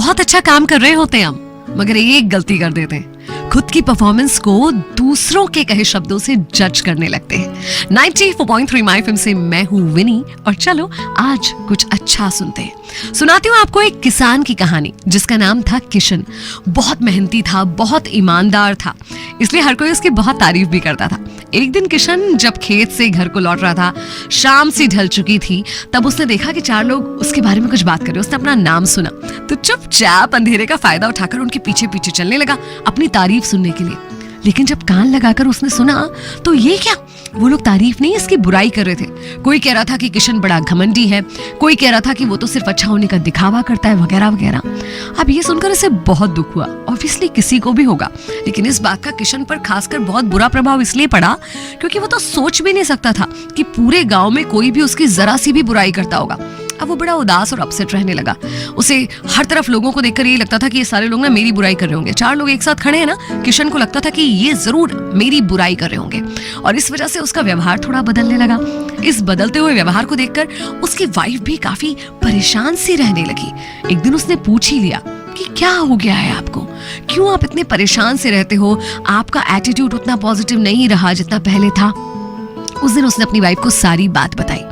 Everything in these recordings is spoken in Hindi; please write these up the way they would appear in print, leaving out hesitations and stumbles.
बहुत अच्छा काम कर रहे होते हैं हम, मगर एक गलती कर देते हैं, खुद की परफॉर्मेंस को दूसरों के कहे शब्दों से जज करने लगते हैं। 94.3 माय एफएम से मैं हूँ विनी और चलो आज कुछ अच्छा सुनते हैं। सुनाती हूँ आपको एक किसान की कहानी जिसका नाम था किशन। बहुत मेहनती था, बहुत ईमानदार था, इसलिए हर कोई उसकी बहुत तारीफ भी करता था। एक दिन किशन जब खेत से घर को लौट रहा था, शाम सी ढल चुकी थी, तब उसने देखा कि 4 लोग उसके बारे में कुछ बात कर रहे। उसने अपना नाम सुना तो चुपचाप अंधेरे का फायदा उठाकर उनके पीछे पीछे चलने लगा अपनी तारीफ सुनने के लिए। लेकिन जब कान लगाकर उसने सुना तो ये क्या, वो लोग तारीफ नहीं इसकी बुराई कर रहे थे। कोई कह रहा था कि किशन बड़ा घमंडी है, कोई कह रहा था कि वो तो सिर्फ अच्छा होने का दिखावा करता है, वगैरह वगैरह। अब ये सुनकर इसे बहुत दुख हुआ, ऑब्वियसली किसी को भी होगा, लेकिन इस बात का किशन पर खासकर बहुत बुरा प्रभाव इसलिए पड़ा क्योंकि वो तो सोच भी नहीं सकता था कि पूरे गांव में कोई भी उसकी जरा सी भी बुराई करता होगा। अब वो बड़ा उदास और अपसेट रहने लगा। उसे हर तरफ लोगों को देखकर ये लगता था कि ये सारे लोग ना मेरी बुराई कर रहे होंगे। 4 लोग एक साथ खड़े हैं ना, किशन को लगता था कि ये जरूर मेरी बुराई कर रहे होंगे और इस वजह से उसका व्यवहार थोड़ा बदलने लगा। इस बदलते हुए व्यवहार को देखकर उसकी वाइफ भी काफी परेशान सी रहने लगी। एक दिन उसने पूछ ही लिया कि क्या हो गया है आपको, क्यों आप इतने परेशान से रहते हो, आपका एटीट्यूड उतना पॉजिटिव नहीं रहा जितना पहले था। उस दिन उसने अपनी वाइफ को सारी बात बताई।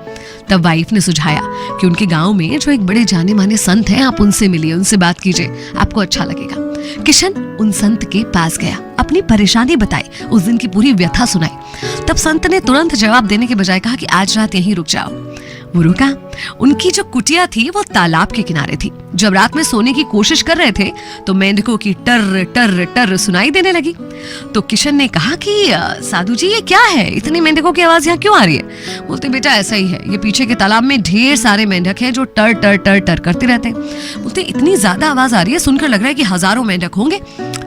तब वाइफ ने सुझाया कि उनके गांव में जो एक बड़े जाने माने संत हैं, आप उनसे मिलिए, उनसे बात कीजिए, आपको अच्छा लगेगा। किशन उन संत के पास गया, अपनी परेशानी बताई, उस दिन की पूरी व्यथा सुनाई। तब संत ने तुरंत जवाब देने के बजाय कहा कि आज रात यहीं रुक जाओ। वो रुका। उनकी जो कुटिया थी वो तालाब के किनारे थी। जब रात में सोने की कोशिश कर रहे थे तो मेंढकों की टर टर टर सुनाई देने लगी। तो किशन ने कहा कि साधु जी ये क्या है, इतनी मेंढकों की आवाज यहाँ क्यों आ रही है? बोलते बेटा ऐसा ही है, ये पीछे के तालाब में ढेर सारे मेंढक हैं जो टर टर टर टर करते रहते हैं। बोलते इतनी ज्यादा आवाज आ रही है, सुनकर लग रहा है कि हजारों मेंढक होंगे।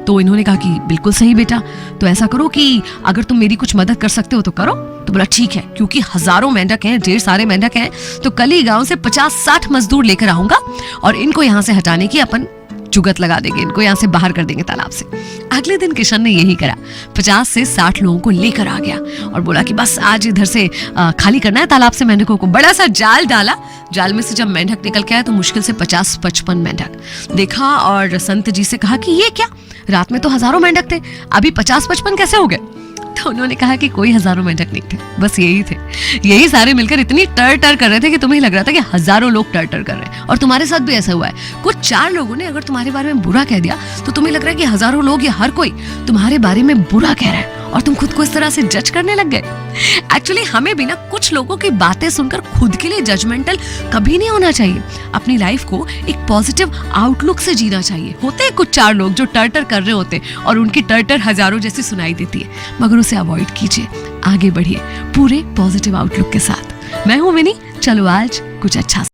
तो इन्होंने कहा कि बिल्कुल सही बेटा, तो ऐसा करो कि अगर तुम मेरी कुछ मदद कर सकते हो तो करो। तो बोला ठीक है, क्योंकि हजारों मेंढक हैं, ढेर सारे मेंढक हैं, तो कल ही गांव से 50-60 मजदूर लेकर आऊंगा और इनको यहाँ से हटाने की अपन जुगत लगा देंगे, इनको यहाँ से बाहर कर देंगे तालाब से। अगले दिन किशन ने यही करा, 50 से 60 लोगों को लेकर आ गया और बोला कि बस आज इधर से खाली करना है तालाब से मेंढकों को। बड़ा सा जाल डाला, जाल में से जब मेंढक निकल के आया तो मुश्किल से 50-55 मेंढक देखा और संत जी से कहा कि ये क्या, रात में तो हजारों मेंढक थे, अभी 50-55 कैसे हो गए? तो उन्होंने कहा कि कोई हजारों मेंढक नहीं थे, बस यही थे। यही सारे मिलकर इतनी टर टर कर रहे थे कि तुम्हें लग रहा था कि हजारों लोग टर टर कर रहे हैं। और तुम्हारे साथ भी ऐसा हुआ है, कुछ 4 लोगों ने अगर तुम्हारे बारे में बुरा कह दिया तो तुम्हें लग रहा है कि हजारों लोग या हर कोई तुम्हारे बारे में बुरा कह रहा है और तुम खुद को इस तरह से जज करने लग गए। एक्चुअली हमें भी ना कुछ लोगों की बातें सुनकर खुद के लिए जजमेंटल कभी नहीं होना चाहिए। अपनी लाइफ को एक पॉजिटिव आउटलुक से जीना चाहिए। होते हैं कुछ 4 लोग जो टर्टर कर रहे होते हैं और उनकी टर्टर हजारों जैसी सुनाई देती है, मगर उसे अवॉइड कीजिए, आगे बढ़िए पूरे पॉजिटिव आउटलुक के साथ। मैं हूं विनी, चलो आज कुछ अच्छा